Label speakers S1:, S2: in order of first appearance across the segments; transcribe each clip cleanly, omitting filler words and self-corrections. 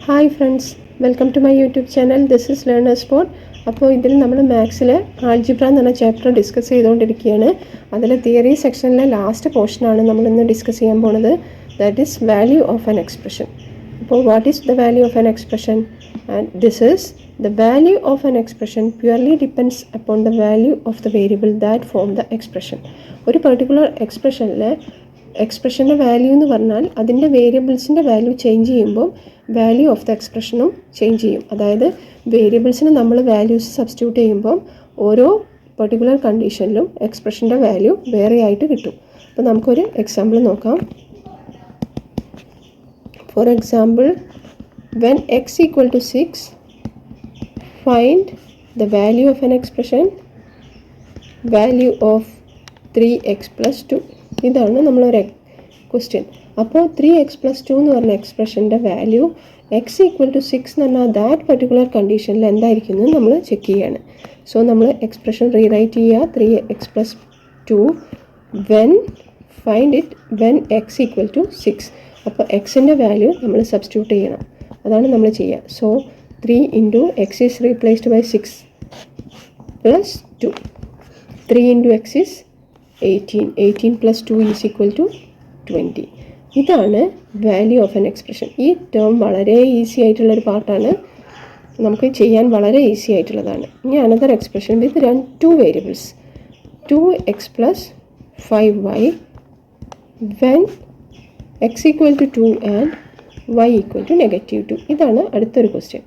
S1: Hi friends, welcome to my YouTube channel. This is Learners Spot. അപ്പോൾ ഇതിൽ നമ്മൾ മാത്സിൽ algebra എന്ന് പറഞ്ഞ ചാപ്റ്റർ ഡിസ്കസ് ചെയ്തുകൊണ്ടിരിക്കുകയാണ്. അതിൽ തിയറി സെക്ഷനിലെ ലാസ്റ്റ് പോർഷനാണ് നമ്മളിന്ന് ഡിസ്കസ് ചെയ്യാൻ പോകുന്നത്. That is value of an expression. അപ്പോൾ what is the value of an expression? And this is the value of an expression purely depends upon the value of the variable that form the expression. ഒരു particular എക്സ്പ്രഷൻ്റെ value എന്ന് പറഞ്ഞാൽ അതിൻ്റെ വേരിയബിൾസിൻ്റെ value change ചെയ്യുമ്പോൾ value of the എക്സ്പ്രഷനും change ചെയ്യും. അതായത് വേരിയബിൾസിന് നമ്മൾ വാല്യൂസ് സബ്സ്റ്റിറ്റ്യൂട്ട് ചെയ്യുമ്പോൾ ഓരോ പെർട്ടിക്കുലർ കണ്ടീഷനിലും എക്സ്പ്രഷൻ്റെ വാല്യൂ വേറെ ആയിട്ട് കിട്ടും. അപ്പോൾ നമുക്കൊരു എക്സാമ്പിൾ നോക്കാം. For example, when x equal to 6, find the value of an expression value of 3x + 2. ഇതാണ് നമ്മളൊരു ക്വസ്റ്റ്യൻ. അപ്പോൾ 3x + 2 എന്ന് പറഞ്ഞ എക്സ്പ്രഷൻ്റെ വാല്യൂ എക്സ് ഈക്വൽ ടു 6 എന്ന് പറഞ്ഞാൽ ദാറ്റ് പെർട്ടിക്കുലർ കണ്ടീഷനിൽ എന്തായിരിക്കും എന്ന് നമ്മൾ ചെക്ക് ചെയ്യാണ്. സോ നമ്മൾ എക്സ്പ്രഷൻ റീറൈറ്റ് ചെയ്യുക. 3x + 2 when x equal to 6. അപ്പോൾ എക്സിൻ്റെ വാല്യൂ നമ്മൾ സബ്സ്റ്റിറ്റ്യൂട്ട് ചെയ്യണം. അതാണ് നമ്മൾ ചെയ്യുക. So 3 × x is replaced by 6 + 2. 3 × x is 18. 18 + 2 is equal to 20. ഇതാണ് വാല്യൂ ഓഫ് എൻ എക്സ്പ്രഷൻ. ഈ ടേം വളരെ ഈസി ആയിട്ടുള്ളൊരു പാർട്ടാണ്, നമുക്ക് ചെയ്യാൻ വളരെ ഈസി ആയിട്ടുള്ളതാണ്. ഇനി another expression with 2 variables, 2x + 5y when x equal to 2 and y equal to -2. ഇതാണ് അടുത്തൊരു ക്വസ്റ്റ്യൻ.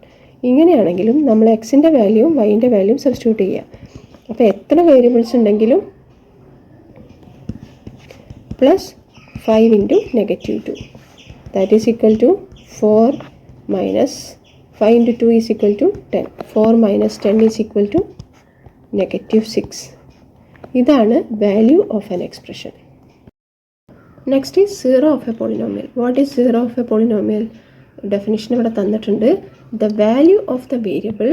S1: ഇങ്ങനെയാണെങ്കിലും നമ്മൾ എക്സിൻ്റെ വാല്യൂവും വൈൻ്റെ വാല്യൂവും സബ്സ്റ്റിറ്റ്യൂട്ട് ചെയ്യുക. അപ്പോൾ എത്ര വേരിയബിൾസ് ഉണ്ടെങ്കിലും plus 5 × -2, that is equal to 4 minus 5 × 2 is equal to 10. 4 minus 10 is equal to -6. ഇതാണ് value of an expression. Next is zero of a polynomial. What is zero of a polynomial? Definition ഇവിടെ തന്നിട്ടുണ്ട്. The value of the variable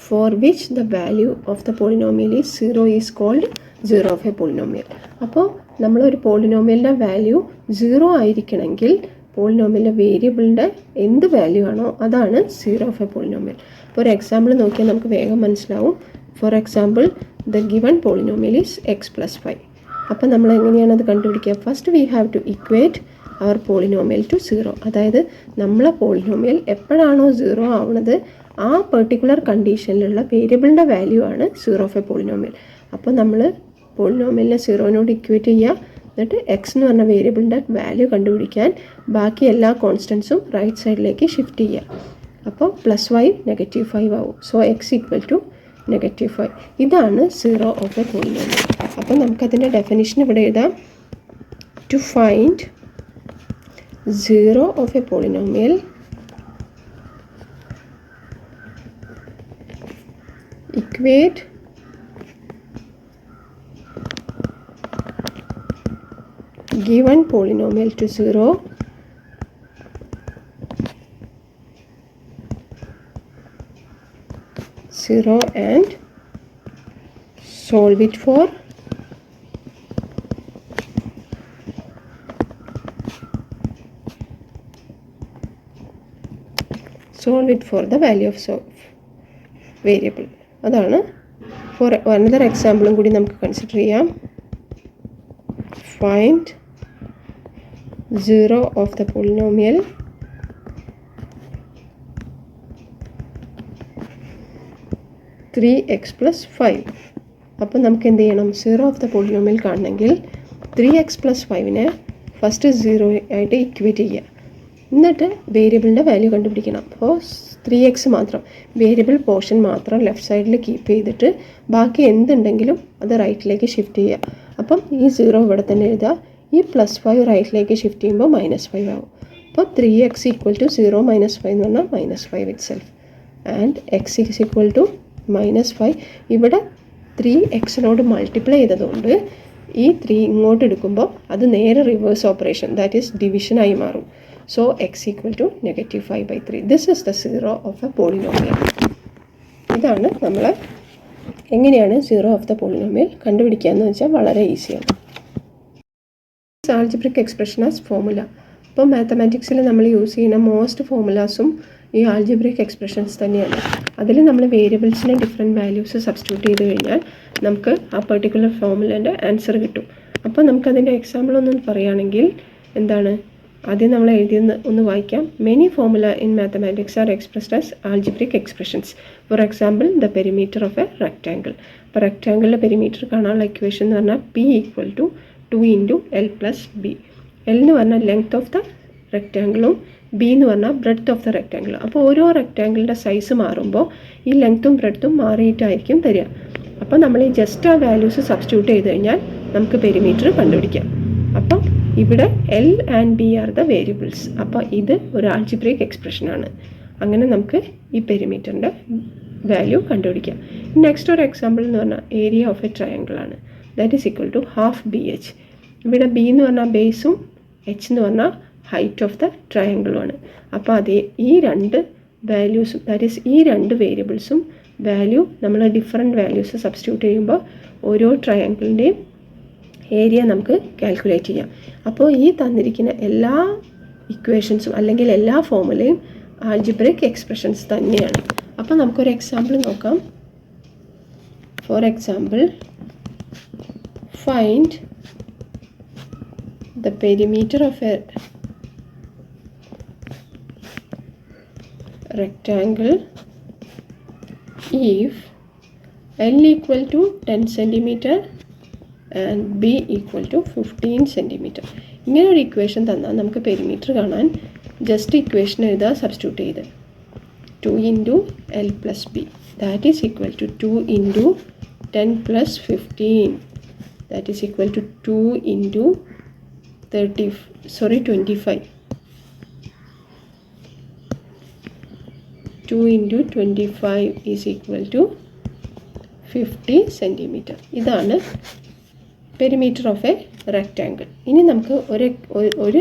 S1: for which the value of the polynomial is 0 is called zero of a polynomial. അപ്പോൾ നമ്മളൊരു പോളിനോമിയലിൻ്റെ value 0 ആയിരിക്കണമെങ്കിൽ പോളിനോമിയലിൻ്റെ വേരിയബിളിൻ്റെ എന്ത് value ആണോ അതാണ് zero of a polynomial. അപ്പോൾ ഒരു example നോക്കിയാൽ നമുക്ക് വേഗം മനസ്സിലാവും. For example, the given polynomial is x + 5. അപ്പോൾ നമ്മൾ എങ്ങനെയാണ് അത് കണ്ടുപിടിക്കുക? First we have to equate our polynomial to 0. അതായത് നമ്മളെ പോളിനോമിയൽ എപ്പോഴാണോ 0 ആവുന്നത് ആ പെർട്ടിക്കുലർ കണ്ടീഷനിലുള്ള വേരിയബിളിൻ്റെ വാല്യൂ ആണ് സീറോ ഓഫ് എ പോളിനോമിയൽ. അപ്പോൾ നമ്മൾ പോളിനോമിയലിനെ 0നോട് ഇക്വേറ്റ് ചെയ്യുക. എന്നിട്ട് എക്സ് എന്ന് പറഞ്ഞ വേരിയബിളിൻ്റെ വാല്യൂ കണ്ടുപിടിക്കാൻ ബാക്കി എല്ലാ കോൺസ്റ്റൻസും റൈറ്റ് സൈഡിലേക്ക് ഷിഫ്റ്റ് ചെയ്യുക. അപ്പോൾ +y -5 ആവും. So x equal to -5. ഇതാണ് സീറോ ഓഫ് എ പോളിനോമിയൽ. അപ്പോൾ നമുക്കതിൻ്റെ ഡെഫിനിഷൻ ഇവിടെ എഴുതാം. To find zero of a polynomial, equate given polynomial to 0 and solve it for the value of variable. അതാണ്. ഫോർ അനദർ എക്സാമ്പിളും കൂടി നമുക്ക് കൺസിഡർ ചെയ്യാം. Find 0 of the polynomial (3x + 5). അപ്പോൾ നമുക്ക് എന്ത് ചെയ്യണം? സീറോ ഓഫ് ദ പോളിനോമിയൽ കാണണമെങ്കിൽ 3x + 5നെ ഫസ്റ്റ് 0 ആയിട്ട് ഇക്വേറ്റ് ചെയ്യുക. എന്നിട്ട് വേരിയബിളിൻ്റെ വാല്യൂ കണ്ടുപിടിക്കണം. അപ്പോൾ 3x മാത്രം, വേരിയബിൾ പോർഷൻ മാത്രം ലെഫ്റ്റ് സൈഡിൽ കീപ്പ് ചെയ്തിട്ട് ബാക്കി എന്തുണ്ടെങ്കിലും അത് റൈറ്റിലേക്ക് ഷിഫ്റ്റ് ചെയ്യുക. അപ്പം ഈ 0 ഇവിടെ തന്നെ എഴുതുക. ഈ +5 റൈറ്റിലേക്ക് ഷിഫ്റ്റ് ചെയ്യുമ്പോൾ -5 ആവും. അപ്പോൾ 3x = 0 - 5 എന്ന് പറഞ്ഞാൽ -5 ഇറ്റ് സെൽഫ്. And x = -5. ഇവിടെ 3xനോട് മൾട്ടിപ്ലൈ ചെയ്തതുകൊണ്ട് ഈ 3 ഇങ്ങോട്ട് എടുക്കുമ്പോൾ അത് നേരെ റിവേഴ്സ് ഓപ്പറേഷൻ, ദാറ്റ് ഈസ് ഡിവിഷനായി മാറും. So x = -5/3. This is the zero of a polynomial. ഇതാണ് നമ്മൾ എങ്ങനെയാണ് സീറോ ഓഫ് ദ പോളിനോമിയൽ കണ്ടുപിടിക്കുക എന്ന് വെച്ചാൽ വളരെ ഈസിയാണ്. Algebraic expression as formula. ഇപ്പോൾ മാത്തമാറ്റിക്സിൽ നമ്മൾ യൂസ് ചെയ്യുന്ന മോസ്റ്റ് ഫോർമുലാസും ഈ ആൾജിബ്രിക് എക്സ്പ്രഷൻസ് തന്നെയാണ്. അതിൽ നമ്മൾ വേരിയബിൾസിന് ഡിഫറെൻറ്റ് വാല്യൂസ് സബ്സ്റ്റിറ്റ്യൂട്ട് ചെയ്ത് കഴിഞ്ഞാൽ നമുക്ക് ആ പെർട്ടിക്കുലർ ഫോർമുലേൻ്റെ ആൻസർ കിട്ടും. അപ്പോൾ നമുക്കതിൻ്റെ എക്സാമ്പിൾ ഒന്ന് പറയുകയാണെങ്കിൽ എന്താണ്, ആദ്യം നമ്മൾ എഴുതിയെന്ന് ഒന്ന് വായിക്കാം. Many formula in mathematics R expressed as algebraic expressions. Four example the perimeter of A rectangle. അപ്പോൾ റെക്റ്റാങ്കിളിൻ്റെ പെരിമീറ്റർ കാണാനുള്ള ഇക്വേഷൻ എന്ന് പറഞ്ഞാൽ P = 2 × L + B. L എന്ന് പറഞ്ഞാൽ ലെങ്ത് ഓഫ് ദ റെക്റ്റാങ്കിളും B എന്ന് പറഞ്ഞാൽ ബ്രെഡ്ത്ത് ഓഫ് ദ റെക്റ്റാങ്കിൾ. അപ്പോൾ ഓരോ റെക്റ്റാങ്കിളിൻ്റെ സൈസ് മാറുമ്പോൾ ഈ ലെങ്ത്തും ബ്രെഡ്ത്തും മാറിയിട്ടായിരിക്കും തരിക. അപ്പോൾ നമ്മൾ ഈ ജസ്റ്റ് ആ വാല്യൂസ് സബ്സ്റ്റിറ്റ്യൂട്ട് ചെയ്ത് കഴിഞ്ഞാൽ നമുക്ക് പെരിമീറ്റർ കണ്ടുപിടിക്കാം. അപ്പം ഇവിടെ L and B are the variables. അപ്പോൾ ഇത് ഒരു ആൾജിബ്രിക് എക്സ്പ്രഷനാണ്. അങ്ങനെ നമുക്ക് ഈ പെരിമീറ്ററിൻ്റെ വാല്യൂ കണ്ടുപിടിക്കാം. നെക്സ്റ്റ് ഒരു എക്സാമ്പിൾ എന്ന് പറഞ്ഞാൽ ഏരിയ ഓഫ് എ ട്രയാങ്കിൾ ആണ്. That is equal to ½ BH. ഇവിടെ B എന്ന് പറഞ്ഞാൽ ബേസും H എന്ന് പറഞ്ഞാൽ ഹൈറ്റ് ഓഫ് ദ ട്രയാങ്കിളുമാണ്. അപ്പോൾ അതേ ഈ രണ്ട് വാല്യൂസും ദാറ്റ് ഈസ് ഈ രണ്ട് വേരിയബിൾസും വാല്യൂ നമ്മൾ ഡിഫറെൻറ്റ് വാല്യൂസ് സബ്സ്റ്റിറ്റ്യൂട്ട് ചെയ്യുമ്പോൾ ഓരോ ട്രയാങ്കിളിൻ്റെയും ഏരിയ നമുക്ക് കാൽക്കുലേറ്റ് ചെയ്യാം. അപ്പോൾ ഈ തന്നിരിക്കുന്ന എല്ലാ ഇക്വേഷൻസും അല്ലെങ്കിൽ എല്ലാ ഫോർമുലയും ആൾജിബ്രിക് എക്സ്പ്രഷൻസ് തന്നെയാണ്. അപ്പോൾ നമുക്കൊരു എക്സാമ്പിൾ നോക്കാം. For example, find the perimeter of a rectangle if L = 10 cm and B = 15 cm. ഇങ്ങനെ ഒരു ഇക്വേഷൻ തന്നാൽ നമുക്ക് പെരിമീറ്റർ കാണാൻ ജസ്റ്റ് ഇക്വേഷൻ എഴുതുക, സബ്സ്റ്റിറ്റ്യൂട്ട് ചെയ്ത് 2 × L + B that is equal to 2 × 10 + 15 that is equal to 2 × 25. 2 × 25 is equal to 50 cm. ഇതാണ് perimeter of A rectangle. ഇനി നമുക്ക് ഒരു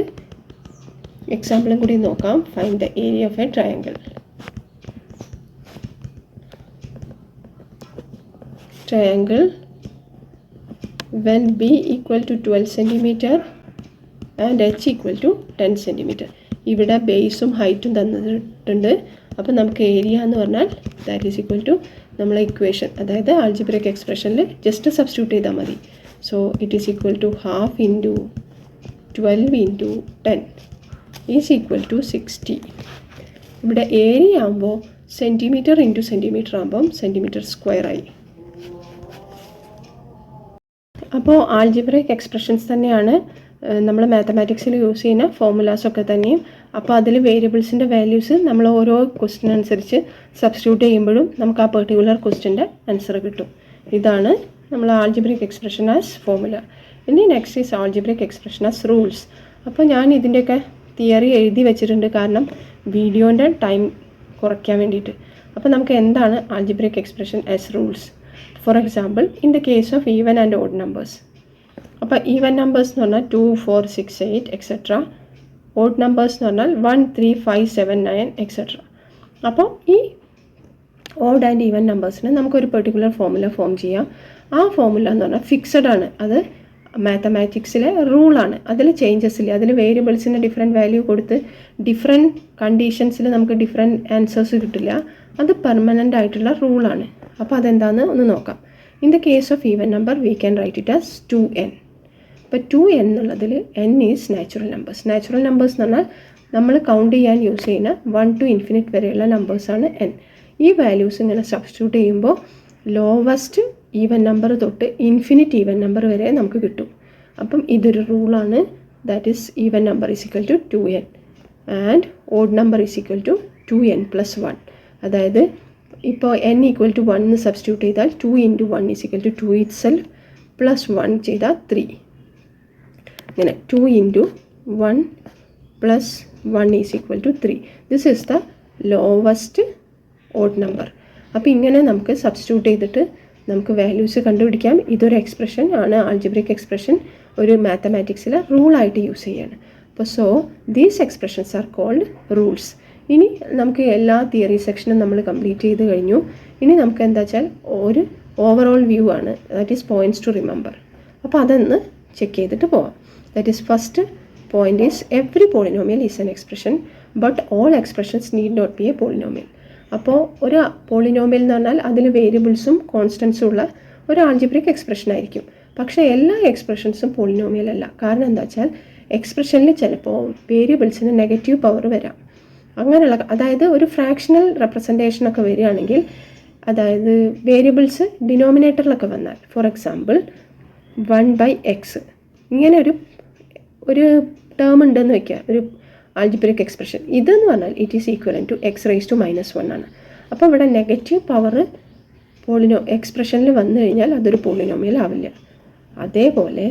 S1: എക്സാമ്പിളും കൂടി നോക്കാം. Find the area of a triangle. Triangle when B = 12 cm and H = 10 cm. ഇവിടെ ബേസും ഹൈറ്റും തന്നിട്ടുണ്ട്. അപ്പോൾ നമുക്ക് ഏരിയ എന്ന് പറഞ്ഞാൽ ദാറ്റ് ഈസ് ഈക്വൽ ടു നമ്മളെ ഇക്വേഷൻ, അതായത് ആൾജിബ്രിക് എക്സ്പ്രഷനിൽ ജസ്റ്റ് സബ്സ്റ്റിറ്റ്യൂട്ട് ചെയ്താൽ മതി. So it is equal to ½ × 12 × 10 is equal to 60. ഇവിടെ ഏരിയ ആകുമ്പോൾ സെൻറ്റിമീറ്റർ × സെൻറ്റിമീറ്റർ ആകുമ്പം സെൻറ്റിമീറ്റർ സ്ക്വയറായി. അപ്പോൾ ആൾജിബ്രിക് എക്സ്പ്രഷൻസ് തന്നെയാണ് നമ്മൾ മാത്തമാറ്റിക്സിൽ യൂസ് ചെയ്യുന്ന ഫോർമുലാസൊക്കെ തന്നെയും. അപ്പോൾ അതിൽ വേരിയബിൾസിൻ്റെ വാല്യൂസ് നമ്മൾ ഓരോ ക്വസ്റ്റ്യൻ അനുസരിച്ച് സബ്സ്റ്റിറ്റ്യൂട്ട് ചെയ്യുമ്പോഴും നമുക്ക് ആ പെർട്ടിക്കുലർ ക്വസ്റ്റ്യൻ്റെ ആൻസർ കിട്ടും. ഇതാണ് നമ്മൾ ആൾജിബ്രിക് എക്സ്പ്രഷൻ ആസ് ഫോർമുല. ഇനി next is algebraic expression as rules. അപ്പോൾ ഞാൻ ഇതിൻ്റെയൊക്കെ തിയറി എഴുതി വെച്ചിട്ടുണ്ട്, കാരണം വീഡിയോൻ്റെ ടൈം കുറയ്ക്കാൻ വേണ്ടിയിട്ട്. അപ്പോൾ നമുക്ക് എന്താണ് algebraic expression as rules? For example, in the case of even and odd numbers. അപ്പോൾ ഈവൻ നമ്പേഴ്സ് എന്ന് പറഞ്ഞാൽ 2, 4, 6, 8 എക്സെട്ര. ഓഡ് നമ്പേഴ്സ് എന്ന് പറഞ്ഞാൽ 1, 3, 5, 7, 9 എക്സെട്ര. അപ്പോൾ ഈ ഓഡ് ആൻഡ് ഈവൻ നമ്പേഴ്സിന് നമുക്കൊരു പെർട്ടിക്കുലർ ഫോർമുല ഫോം ചെയ്യാം. ആ ഫോർമുല എന്ന് പറഞ്ഞാൽ ഫിക്സഡ് ആണ്. അത് മാത്തമാറ്റിക്സിലെ റൂളാണ്. അതിൽ ചേഞ്ചസ് ഇല്ല. അതിൽ വേരിയബിൾസിന് ഡിഫറെൻറ്റ് വാല്യൂ കൊടുത്ത് ഡിഫറെൻറ്റ് കണ്ടീഷൻസിൽ നമുക്ക് ഡിഫറെൻറ്റ് ആൻസേഴ്സ് കിട്ടില്ല. അത് പെർമനൻ്റ് ആയിട്ടുള്ള റൂളാണ്. അപ്പോൾ അതെന്താണെന്ന് ഒന്ന് നോക്കാം. In the case of even number we can write it as 2n. അപ്പോൾ 2n എന്നുള്ളതിൽ n is natural numbers. Natural numbers എന്ന് പറഞ്ഞാൽ നമ്മൾ കൗണ്ട് ചെയ്യാൻ യൂസ് ചെയ്യുന്ന 1 to ഇൻഫിനിറ്റ് വരെയുള്ള നമ്പേഴ്സാണ് n. ഈ വാല്യൂസ് ഇങ്ങനെ സബ്സ്റ്റിറ്റ്യൂട്ട് ചെയ്യുമ്പോൾ ലോവസ്റ്റ് ഈവൻ നമ്പർ തൊട്ട് ഇൻഫിനിറ്റ് ഈവൻ നമ്പർ വരെ നമുക്ക് കിട്ടും. അപ്പം ഇതൊരു റൂളാണ്. That is even number is equal to 2n and odd number is equal to 2n + 1. അതായത് ഇപ്പോൾ n = 1 എന്ന് സബ്സ്റ്റിറ്റ്യൂട്ട് ചെയ്താൽ 2 × 1 ഈസ് ഈക്വൽ ടു 2 itself + 1 ചെയ്താൽ 3. ഇങ്ങനെ 2 × 1 + 1 is equal to 3. This is the lowest odd number. അപ്പോൾ ഇങ്ങനെ നമുക്ക് സബ്സ്റ്റിറ്റ്യൂട്ട് ചെയ്തിട്ട് നമുക്ക് വാല്യൂസ് കണ്ടുപിടിക്കാം. ഇതൊരു എക്സ്പ്രഷൻ ആണ്, ആൾജിബ്രിക് എക്സ്പ്രഷൻ. ഒരു മാത്തമാറ്റിക്സിൽ റൂളായിട്ട് യൂസ് ചെയ്യാണ്. അപ്പോൾ so these expressions are called rules. ഇനി നമുക്ക് എല്ലാ തിയറി സെക്ഷനും നമ്മൾ കംപ്ലീറ്റ് ചെയ്ത് കഴിഞ്ഞു. ഇനി നമുക്ക് എന്താ വെച്ചാൽ ഒരു ഓവറോൾ വ്യൂ ആണ്, that is points to remember. അപ്പോൾ അതൊന്ന് ചെക്ക് ചെയ്തിട്ട് പോവാം. That is first point is every polynomial is an expression, but all expressions need not be a polynomial. അപ്പോൾ ഒരു പോളിനോമിയൽ എന്ന് പറഞ്ഞാൽ അതിൽ വേരിയബിൾസും കോൺസ്റ്റൻസും ഉള്ള ഒരു ആൾജിബ്രിക് എക്സ്പ്രഷൻ ആയിരിക്കും. പക്ഷേ എല്ലാ എക്സ്പ്രഷൻസും പോളിനോമിയൽ അല്ല. കാരണം എന്താ വെച്ചാൽ എക്സ്പ്രഷനിൽ ചിലപ്പോൾ വേരിയബിൾസിന് നെഗറ്റീവ് പവർ വരാം. അങ്ങനെയുള്ള, അതായത് ഒരു ഫ്രാക്ഷണൽ റെപ്രസെൻറ്റേഷനൊക്കെ വരികയാണെങ്കിൽ, അതായത് വേരിയബിൾസ് ഡിനോമിനേറ്ററിലൊക്കെ വന്നാൽ, ഫോർ എക്സാമ്പിൾ 1/x ഇങ്ങനെ ഒരു ടേം ഉണ്ടെന്ന് വയ്ക്കുക, ഒരു ആൾജിബ്രിക് എക്സ്പ്രഷൻ. ഇതെന്ന് പറഞ്ഞാൽ it is equivalent to x⁻⁻1 ആണ്. അപ്പോൾ ഇവിടെ നെഗറ്റീവ് പവർ എക്സ്പ്രഷനിൽ വന്നു കഴിഞ്ഞാൽ അതൊരു പോളിനോമിയൽ ആവില്ല. അതേപോലെ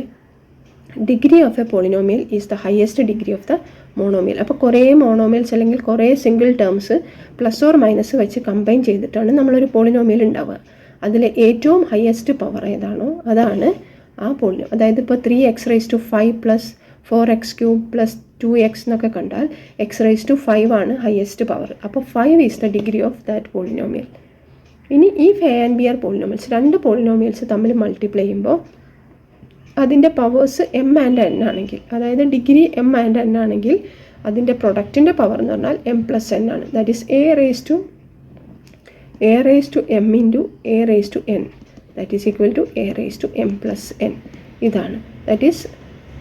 S1: degree of a polynomial is the highest degree of the monomial. അപ്പോൾ കുറേ മോണോമിയൽസ് അല്ലെങ്കിൽ കുറേ single terms plus or minus വെച്ച് കമ്പൈൻ ചെയ്തിട്ടാണ് നമ്മളൊരു പോളിനോമിയൽ ഉണ്ടാവുക. അതിൽ ഏറ്റവും ഹയസ്റ്റ് പവർ ഏതാണോ അതാണ് ആ പോളിനോമിയൽ. അതായത് ഇപ്പോൾ 3x⁵5 + 4x³ + 2x എന്നൊക്കെ കണ്ടാൽ x⁵5 ആണ് ഹയസ്റ്റ് പവർ. അപ്പോൾ 5 is the degree of that polynomial. ഇനി if A and B are polynomials, രണ്ട് പോളിനോമിയൽസ് തമ്മിൽ മൾട്ടിപ്ലൈ ചെയ്യുമ്പോൾ അതിൻ്റെ പവേഴ്സ് m ആൻഡ് n ആണെങ്കിൽ, അതായത് ഡിഗ്രി m ആൻഡ് n ആണെങ്കിൽ അതിൻ്റെ പ്രൊഡക്റ്റിൻ്റെ പവർ എന്ന് പറഞ്ഞാൽ m+n ആണ്. That is a raised to m into a raised to n, that is equal to a raised to m+n. ഇതാണ്, ദാറ്റ് ഈസ്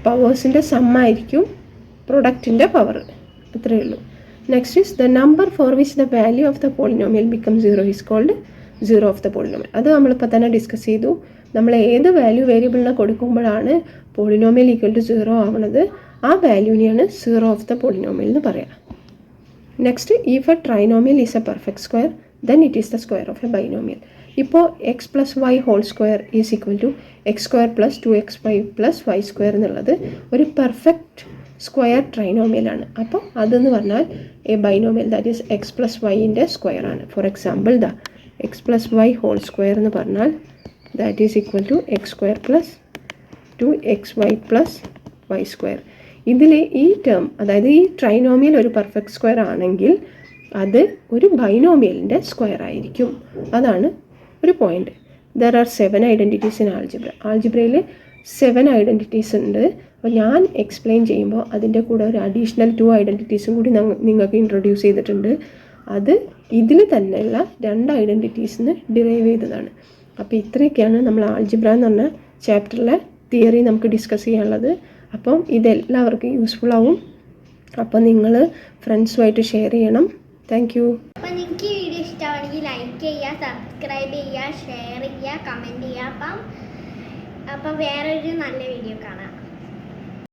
S1: പവേഴ്സിൻ്റെ സമ്മായിരിക്കും പ്രൊഡക്റ്റിൻ്റെ പവർ. അത്രയേ ഉള്ളൂ. Next is the number for which the value of the polynomial become 0 is called 0 of the polynomial. അത് നമ്മളിപ്പോൾ തന്നെ discuss ചെയ്തു. നമ്മൾ ഏത് വാല്യൂ വേരിയബിളിനെ കൊടുക്കുമ്പോഴാണ് പോളിനോമിയൽ ഈക്വൽ ടു 0 ആവണത്, ആ വാല്യൂവിനെയാണ് 0 ഓഫ് ദ പോളിനോമിയൽ എന്ന് പറയാം. Next, if A trinomial is A perfect square then it is the square of A binomial. ഇപ്പോൾ x+y² is equal to x² + 2xy + y² എന്നുള്ളത് ഒരു പെർഫെക്റ്റ് സ്ക്വയർ ട്രൈനോമിയലാണ്. അപ്പോൾ അതെന്ന് പറഞ്ഞാൽ A binomial, that is x+y square ആണ്. For example x+y² എന്ന് പറഞ്ഞാൽ that is equal to x² + 2xy + y². ഇതിൽ ഈ ടേം, അതായത് ഈ ട്രൈനോമിയൽ ഒരു പെർഫെക്റ്റ് സ്ക്വയർ ആണെങ്കിൽ അത് ഒരു ബൈനോമിയലിൻ്റെ സ്ക്വയർ ആയിരിക്കും. അതാണ് ഒരു point. There are 7 identities in algebra. ആൾജിബ്രയിൽ 7 ഐഡൻറ്റിറ്റീസ് ഉണ്ട്. അപ്പോൾ ഞാൻ എക്സ്പ്ലെയിൻ ചെയ്യുമ്പോൾ അതിൻ്റെ കൂടെ ഒരു അഡീഷണൽ 2 ഐഡൻറ്റിറ്റീസും കൂടി നിങ്ങൾക്ക് ഇൻട്രൊഡ്യൂസ് ചെയ്തിട്ടുണ്ട്. അത് ഇതിൽ തന്നെയുള്ള 2 ഐഡൻറ്റിറ്റീസിന് ഡിറൈവ് ചെയ്തതാണ്. അപ്പോൾ ഇത്രയൊക്കെയാണ് നമ്മൾ ആൾജിബ്ര എന്ന് പറഞ്ഞ ചാപ്റ്ററിലെ തിയറി നമുക്ക് ഡിസ്കസ് ചെയ്യാനുള്ളത്. അപ്പം ഇതെല്ലാവർക്കും യൂസ്ഫുൾ ആവും. അപ്പോൾ നിങ്ങൾ ഫ്രണ്ട്സുമായിട്ട് ഷെയർ ചെയ്യണം. Thank you.
S2: അപ്പോൾ നിങ്ങൾക്ക് ഈ വീഡിയോ ഇഷ്ടമാണെങ്കിൽ ലൈക്ക് ചെയ്യുക, സബ്സ്ക്രൈബ് ചെയ്യുക, ഷെയർ ചെയ്യുക, കമൻറ്റ് ചെയ്യുക. അപ്പം വേറൊരു നല്ല വീഡിയോ കാണാം.